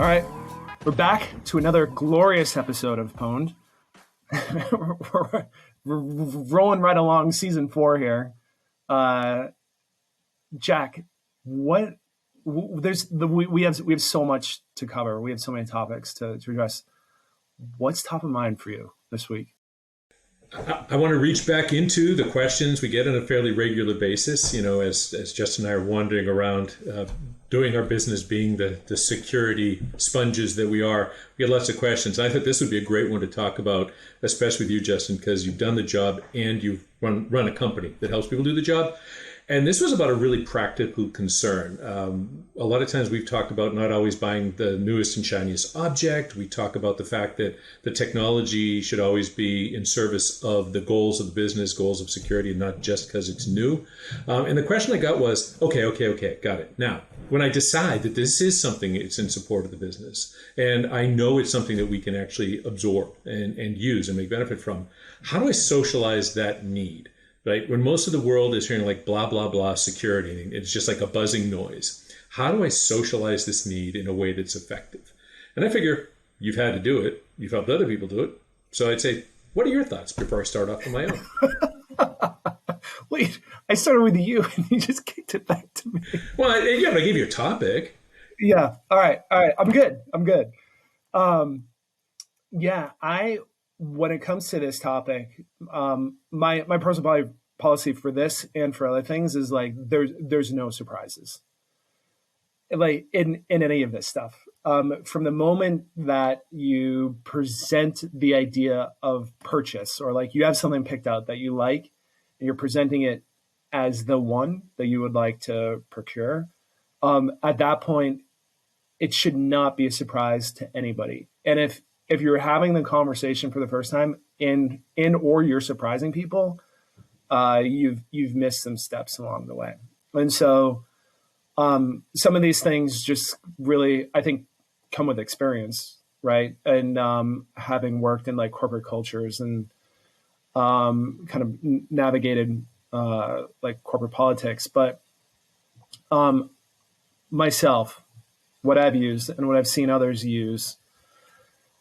All right, we're back to another glorious episode of Pwned. we're rolling right along season 4 here. Jack, we have so much to cover. We have so many topics to address. What's top of mind for you this week? I want to reach back into the questions we get on a fairly regular basis. As Justin and I are wandering around, doing our business, being the security sponges that we are, we get lots of questions. I thought this would be a great one to talk about, especially with you, Justin, because you've done the job and you've run a company that helps people do the job. And this was about a really practical concern. A lot of times we've talked about not always buying the newest and shiniest object. We talk about the fact that the technology should always be in service of the goals of the business, goals of security, and not just because it's new. And the question I got was, okay, got it. Now, when I decide that this is something that's in support of the business, and I know it's something that we can actually absorb and use and make benefit from, how do I socialize that need? Right? When most of the world is hearing like blah, blah, blah security, it's just like a buzzing noise. How do I socialize this need in a way that's effective? And I figure you've had to do it. You've helped other people do it. So I'd say, what are your thoughts before I start off on my own? Wait, I started with you and you just kicked it back to me. Well, I gave you a topic. Yeah. All right. I'm good. When it comes to this topic, my personal policy for this and for other things is like there's no surprises, like in any of this stuff. From the moment that you present the idea of purchase, or like you have something picked out that you like, and you're presenting it as the one that you would like to procure, at that point, it should not be a surprise to anybody. And if you're having the conversation for the first time or you're surprising people, you've missed some steps along the way. And so some of these things just really, I think, come with experience, right? And having worked in like corporate cultures and kind of navigated like corporate politics. But myself, what I've used and what I've seen others use,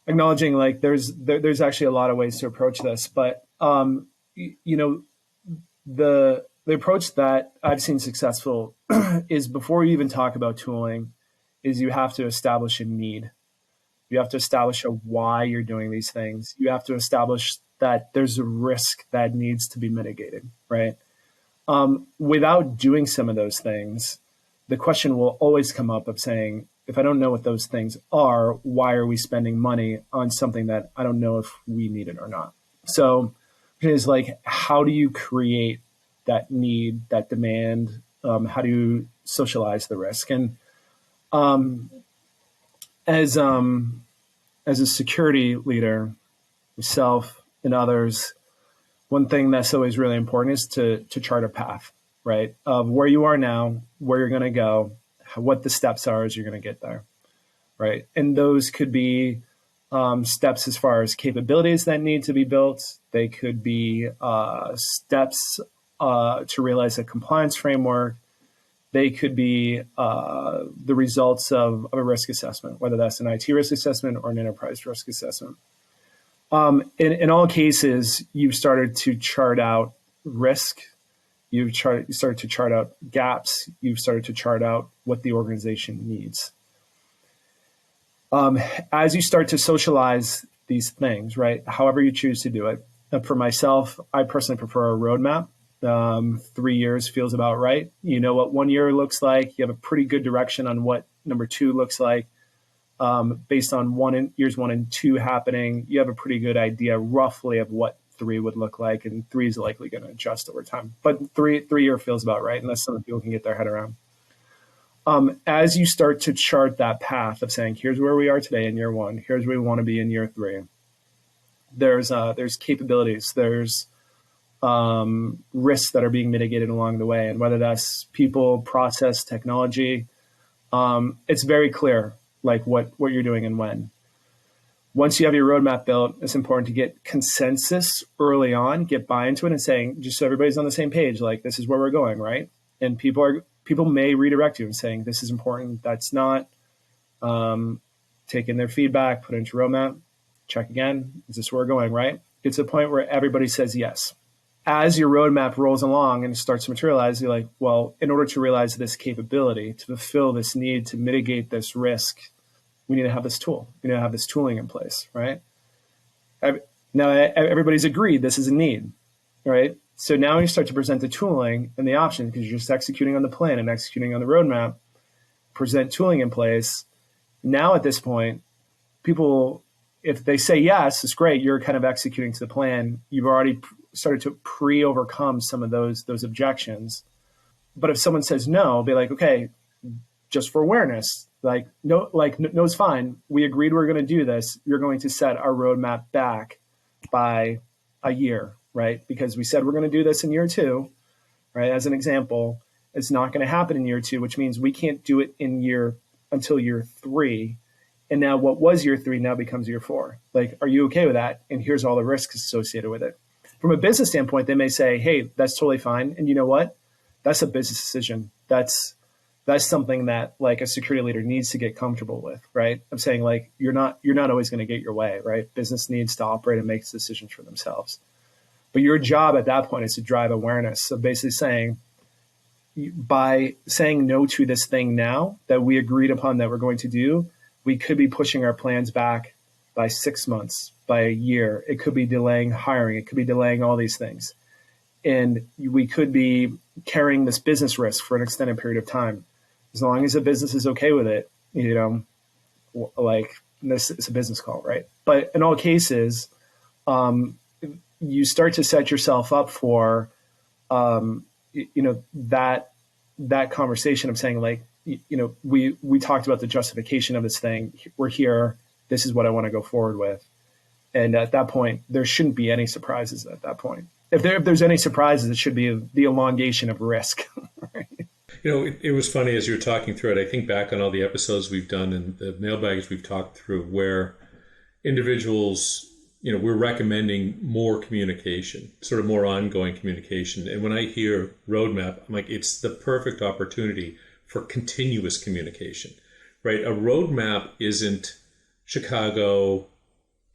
acknowledging like there's actually a lot of ways to approach this, but the approach that I've seen successful is, before you even talk about tooling, is you have to establish a need. You have to establish a why you're doing these things. You have to establish that there's a risk that needs to be mitigated, right? Without doing some of those things, the question will always come up of saying, if I don't know what those things are, why are we spending money on something that I don't know if we need it or not? So it is like, how do you create that need, that demand? How do you socialize the risk? And as a security leader, yourself and others, one thing that's always really important is to chart a path, right? Of where you are now, where you're going to go, what the steps are as you're going to get there, right? And those could be steps as far as capabilities that need to be built. They could be steps to realize a compliance framework. They could be the results of a risk assessment, whether that's an IT risk assessment or an enterprise risk assessment. In all cases, you've started to chart out risk. You started to chart out gaps. You've started to chart out what the organization needs. As you start to socialize these things, right, however you choose to do it. For myself, I personally prefer a roadmap. 3 years feels about right. You know what 1 year looks like. You have a pretty good direction on what number 2 looks like. Based on years 1 and 2 happening, you have a pretty good idea roughly of what 3 would look like, and 3 is likely going to adjust over time. But 3 year feels about right, and that's something people can get their head around. As you start to chart that path of saying, here's where we are today in year 1, here's where we want to be in year 3. There's capabilities, there's risks that are being mitigated along the way, and whether that's people, process, technology, it's very clear like what you're doing and when. Once you have your roadmap built, it's important to get consensus early on, get buy-in to it, and saying, just so everybody's on the same page, like this is where we're going, right? And people may redirect you and saying, this is important, that's not. take in their feedback, put it into roadmap, check again. Is this where we're going, right? It's a point where everybody says yes. As your roadmap rolls along and starts to materialize, you're like, well, in order to realize this capability, to fulfill this need, to mitigate this risk, we need to have this tool. We need to have this tooling in place, right? Now, everybody's agreed this is a need, right? So now you start to present the tooling and the option, because you're just executing on the plan and executing on the roadmap, present tooling in place. Now at this point, people, if they say yes, it's great. You're kind of executing to the plan. You've already started to pre-overcome some of those objections. But if someone says no, be like, okay, just for awareness, no's fine. We agreed we're going to do this. You're going to set our roadmap back by a year, right? Because we said we're going to do this in year 2, right? As an example, it's not going to happen in year 2, which means we can't do it until year 3. And now what was year 3 now becomes year 4. Like, are you okay with that? And here's all the risks associated with it. From a business standpoint, they may say, hey, that's totally fine. And you know what? That's a business decision. That's something that like a security leader needs to get comfortable with, right? I'm saying like, you're not always going to get your way, right? Business needs to operate and make decisions for themselves. But your job at that point is to drive awareness. So basically saying, by saying no to this thing now that we agreed upon that we're going to do, we could be pushing our plans back by 6 months, by a year. It could be delaying hiring. It could be delaying all these things. And we could be carrying this business risk for an extended period of time. As long as the business is okay with it, like this is a business call, right? But in all cases, you start to set yourself up for, that conversation of saying like, we talked about the justification of this thing. We're here. This is what I want to go forward with. And at that point, there shouldn't be any surprises at that point. If there's any surprises, it should be the elongation of risk. Right? It was funny as you were talking through it. I think back on all the episodes we've done and the mailbags we've talked through where individuals, we're recommending more communication, sort of more ongoing communication. And when I hear roadmap, I'm like, it's the perfect opportunity for continuous communication, right? A roadmap isn't Chicago,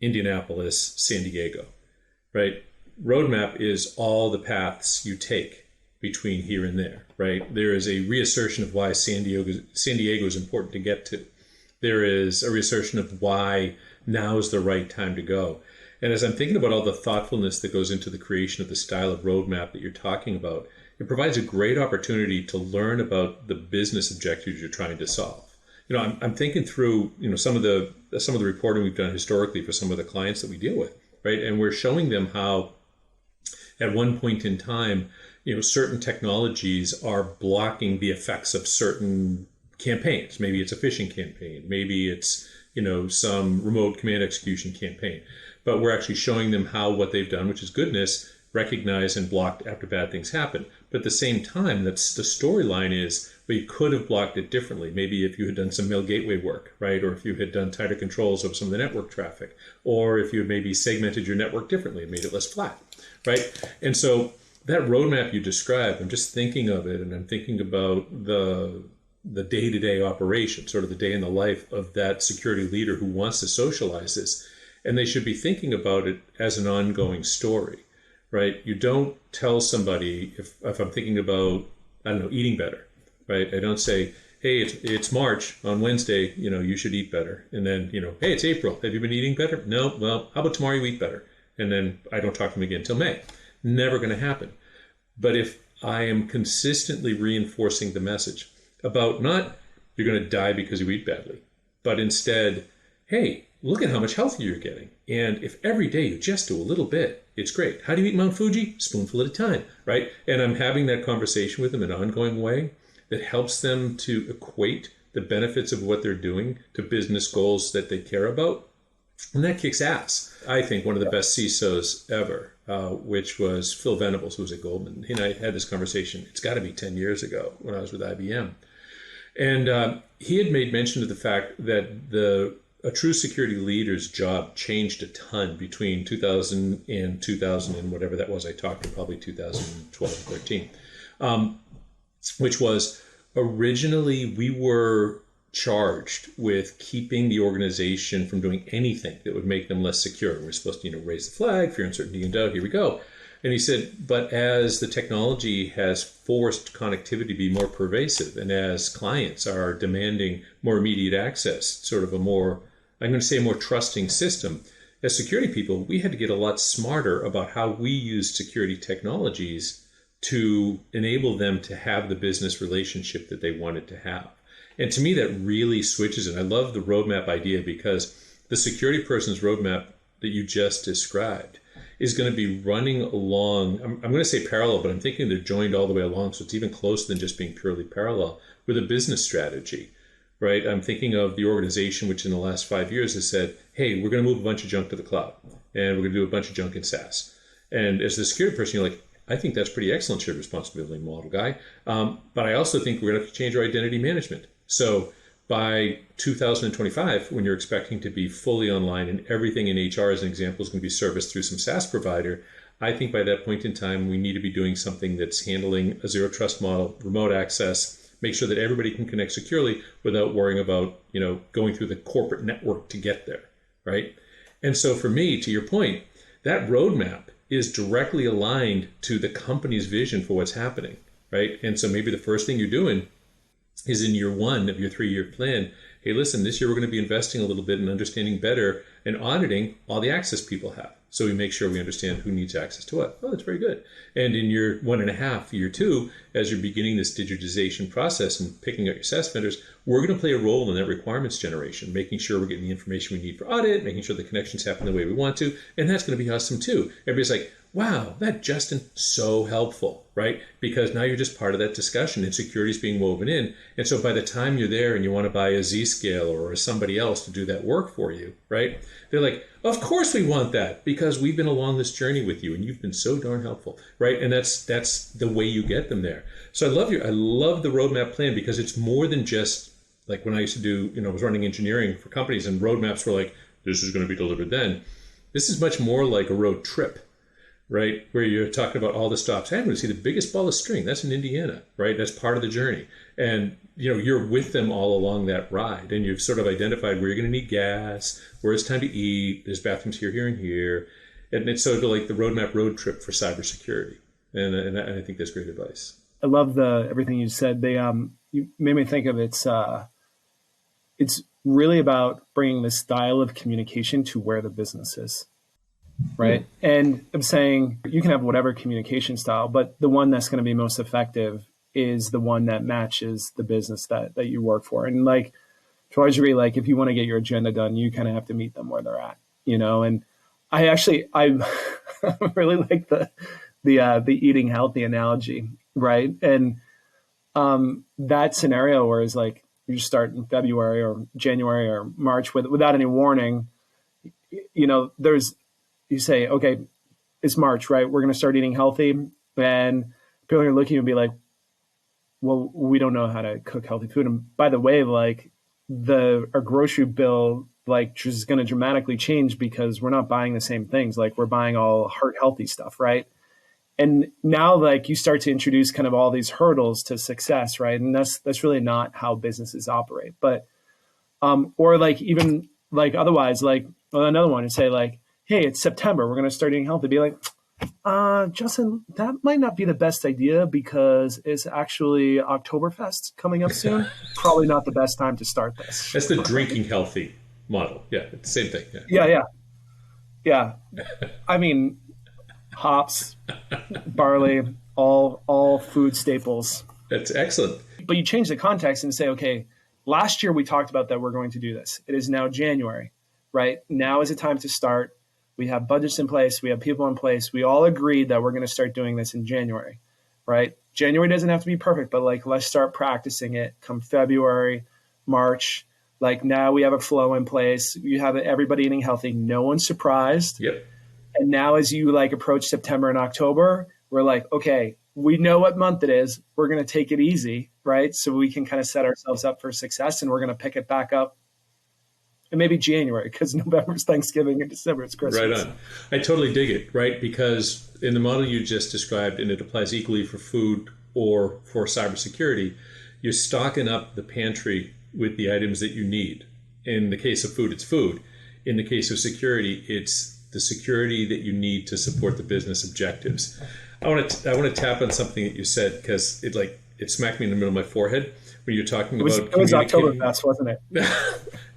Indianapolis, San Diego, right? Roadmap is all the paths you take between here and there, right? There is a reassertion of why San Diego is important to get to. There is a reassertion of why now is the right time to go. And as I'm thinking about all the thoughtfulness that goes into the creation of the style of roadmap that you're talking about, it provides a great opportunity to learn about the business objectives you're trying to solve. I'm thinking through, some of the reporting we've done historically for some of the clients that we deal with, right? And we're showing them how at one point in time, certain technologies are blocking the effects of certain campaigns. Maybe it's a phishing campaign. Maybe it's, some remote command execution campaign. But we're actually showing them how what they've done, which is goodness, recognized and blocked after bad things happen. But at the same time, that's the storyline is, well, you could have blocked it differently. Maybe if you had done some mail gateway work, right? Or if you had done tighter controls of some of the network traffic, or if you had maybe segmented your network differently and made it less flat, right? And so that roadmap you described, I'm just thinking of it, and I'm thinking about the day-to-day operation, sort of the day in the life of that security leader who wants to socialize this. And they should be thinking about it as an ongoing story, right? You don't tell somebody, if I'm thinking about, eating better, right? I don't say, hey, it's March on Wednesday, you should eat better. And then, hey, it's April. Have you been eating better? No. Well, how about tomorrow you eat better? And then I don't talk to them again until May. Never going to happen. But if I am consistently reinforcing the message about not you're going to die because you eat badly, but instead, hey, look at how much healthier you're getting. And if every day you just do a little bit, it's great. How do you eat Mount Fuji? Spoonful at a time, right? And I'm having that conversation with them in an ongoing way that helps them to equate the benefits of what they're doing to business goals that they care about. And that kicks ass. I think one of the best CISOs ever, which was Phil Venables, who was at Goldman. He and I had this conversation, it's got to be 10 years ago when I was with IBM. And he had made mention of the fact that a true security leader's job changed a ton between 2000 and whatever that was. I talked to probably 2012 or 13, which was originally we were charged with keeping the organization from doing anything that would make them less secure. We're supposed to, raise the flag, fear, uncertainty, and doubt. Here we go. And he said, but as the technology has forced connectivity to be more pervasive, and as clients are demanding more immediate access, sort of a more, I'm going to say, a more trusting system, as security people, we had to get a lot smarter about how we use security technologies to enable them to have the business relationship that they wanted to have. And to me, that really switches it. I love the roadmap idea, because the security person's roadmap that you just described is going to be running along, I'm going to say parallel, but I'm thinking they're joined all the way along, so it's even closer than just being purely parallel, with a business strategy, right? I'm thinking of the organization which in the last 5 years has said, hey, we're going to move a bunch of junk to the cloud, and we're going to do a bunch of junk in SaaS. And as the security person, you're like, I think that's pretty excellent shared responsibility model, guy. But I also think we're going to have to change our identity management. So by 2025, when you're expecting to be fully online and everything in HR, as an example, is going to be serviced through some SaaS provider, I think by that point in time, we need to be doing something that's handling a zero trust model, remote access, make sure that everybody can connect securely without worrying about, going through the corporate network to get there, right? And so for me, to your point, that roadmap is directly aligned to the company's vision for what's happening, right? And so maybe the first thing you're doing is in year one of your 3-year plan, hey, listen, this year we're going to be investing a little bit in understanding better and auditing all the access people have. So we make sure we understand who needs access to what. Oh, that's very good. And in year 1.5, year 2, as you're beginning this digitization process and picking out your SaaS vendors, we're going to play a role in that requirements generation, making sure we're getting the information we need for audit, making sure the connections happen the way we want to. And that's going to be awesome too. Everybody's like, wow, that Justin, so helpful, right? Because now you're just part of that discussion and security is being woven in. And so by the time you're there and you want to buy a Zscaler or somebody else to do that work for you, right? They're like, of course we want that, because we've been along this journey with you and you've been so darn helpful, right? And that's the way you get them there. So I love the roadmap plan, because it's more than just like when I used to do, I was running engineering for companies and roadmaps were like, this is going to be delivered then. This is much more like a road trip, right? Where you're talking about all the stops. Hey, I'm going to see the biggest ball of string. That's in Indiana, right? That's part of the journey. And, you're with them all along that ride, and you've sort of identified where you're going to need gas, where it's time to eat. There's bathrooms here, here, and here. And it's sort of like the roadmap road trip for cybersecurity. And I think that's great advice. I love everything you said. You made me think of it's really about bringing the style of communication to where the business is. Right. And I'm saying you can have whatever communication style, but the one that's going to be most effective is the one that matches the business that you work for. And like, to a large degree, like if you want to get your agenda done, you kind of have to meet them where they're at, and I really like the eating healthy analogy. Right. And that scenario where it's like you start in February or January or March without any warning, you say, okay, it's March, right? We're going to start eating healthy. And people are looking and be like, well, we don't know how to cook healthy food. And by the way, like our grocery bill, like is going to dramatically change because we're not buying the same things. Like we're buying all heart healthy stuff, right? And now like you start to introduce kind of all these hurdles to success, right? And that's really not how businesses operate. But, or like even like otherwise, like another one and say like, hey, it's September, we're going to start eating healthy. Be like, Justin, that might not be the best idea because it's actually Oktoberfest coming up soon. Probably not the best time to start this. That's the drinking healthy model. Yeah, it's the same thing. Yeah. I mean, hops, barley, all food staples. That's excellent. But you change the context and say, okay, last year we talked about that we're going to do this. It is now January, right? Now is the time to start. We have budgets in place. We have people in place. We all agreed that we're going to start doing this in January, right? January doesn't have to be perfect, but like, let's start practicing it come February, March. Like now we have a flow in place. You have everybody eating healthy. No one's surprised. Yep. And now as you like approach September and October, we're like, okay, we know what month it is. We're going to take it easy, right? So we can kind of set ourselves up for success, and we're going to pick it back up. And maybe January, because November is Thanksgiving and December it's Christmas. Right on. I totally dig it, right? Because in the model you just described, and it applies equally for food or for cybersecurity, you're stocking up the pantry with the items that you need. In the case of food, it's food. In the case of security, it's the security that you need to support the business objectives. I want to tap on something that you said, because it smacked me in the middle of my forehead when you're talking about it was Oktoberfest, wasn't it?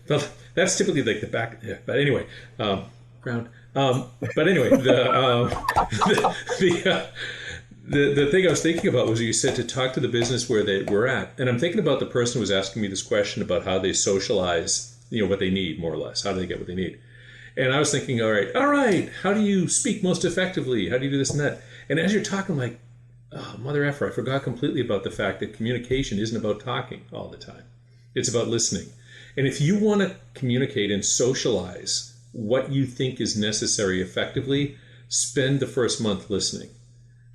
Well, that's typically like the back. Yeah, but anyway, ground. But anyway, the thing I was thinking about was you said to talk to the business where they were at, and I'm thinking about the person who was asking me this question about how they socialize, what they need, more or less. How do they get what they need? And I was thinking, all right, how do you speak most effectively? How do you do this and that? And as you're talking, I'm like, oh, mother effer, I forgot completely about the fact that communication isn't about talking all the time. It's about listening. And if you want to communicate and socialize what you think is necessary effectively, spend the first month listening.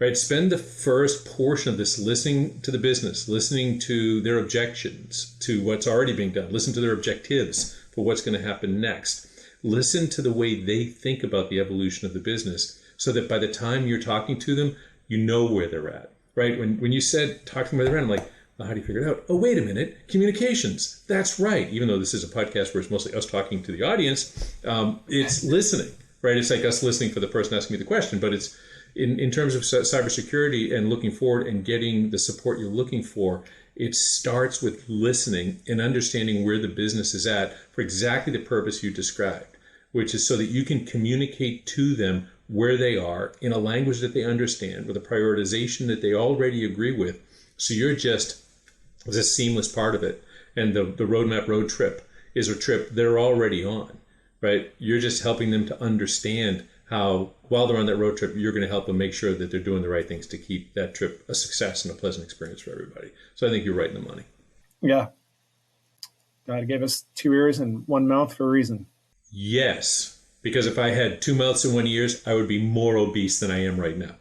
Right? Spend the first portion of this listening to the business, listening to their objections, to what's already being done, listen to their objectives for what's going to happen next. Listen to the way they think about the evolution of the business so that by the time you're talking to them, you know where they're at. Right? When you said talk to them where they're at, I'm like, well, how do you figure it out? Oh, wait a minute. Communications. That's right. Even though this is a podcast where it's mostly us talking to the audience, it's listening. Right? It's like us listening for the person asking me the question, but it's in terms of cybersecurity and looking forward and getting the support you're looking for, it starts with listening and understanding where the business is at for exactly the purpose you described, which is so that you can communicate to them where they are in a language that they understand with a prioritization that they already agree with. So you're just a seamless part of it. And the roadmap road trip is a trip they're already on, right? You're just helping them to understand how, while they're on that road trip, you're going to help them make sure that they're doing the right things to keep that trip a success and a pleasant experience for everybody. So I think you're right in the money. Yeah. God gave us 2 ears and 1 mouth for a reason. Yes. Because if I had 2 mouths and 1 ears, I would be more obese than I am right now.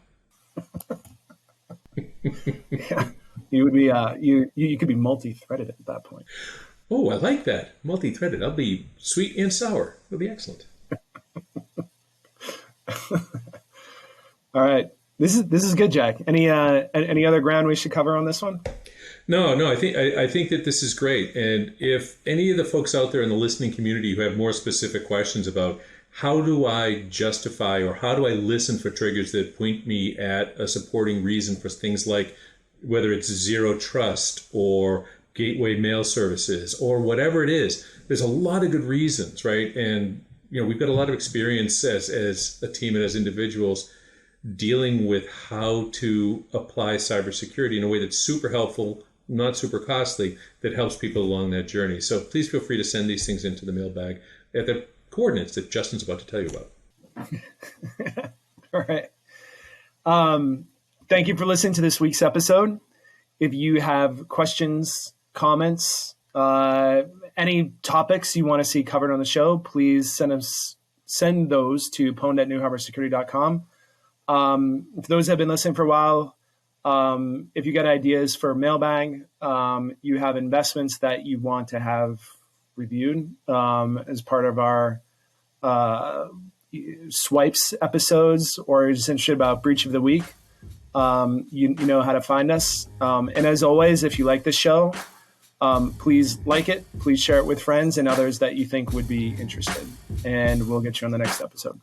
Yeah. You would be, you could be multi-threaded at that point. Oh, I like that. Multi-threaded. I'll be sweet and sour. It'll be excellent. All right, this is good, Jack. Any other ground we should cover on this one? No. I think that this is great. And if any of the folks out there in the listening community who have more specific questions about how do I justify or how do I listen for triggers that point me at a supporting reason for things like whether it's zero trust or gateway mail services or whatever it is, there's a lot of good reasons, right? And we've got a lot of experience as a team and as individuals dealing with how to apply cybersecurity in a way that's super helpful, not super costly, that helps people along that journey. So please feel free to send these things into the mailbag at the coordinates that Justin's about to tell you about. All right. Thank you for listening to this week's episode. If you have questions, comments, any topics you want to see covered on the show, please send those to pwned@newharborsecurity.com. For those that have been listening for a while, if you got ideas for mailbag, you have investments that you want to have reviewed as part of our swipes episodes, or just interested about breach of the week, you know how to find us. And as always, if you like this show, please like it, please share it with friends and others that you think would be interested, and we'll get you on the next episode.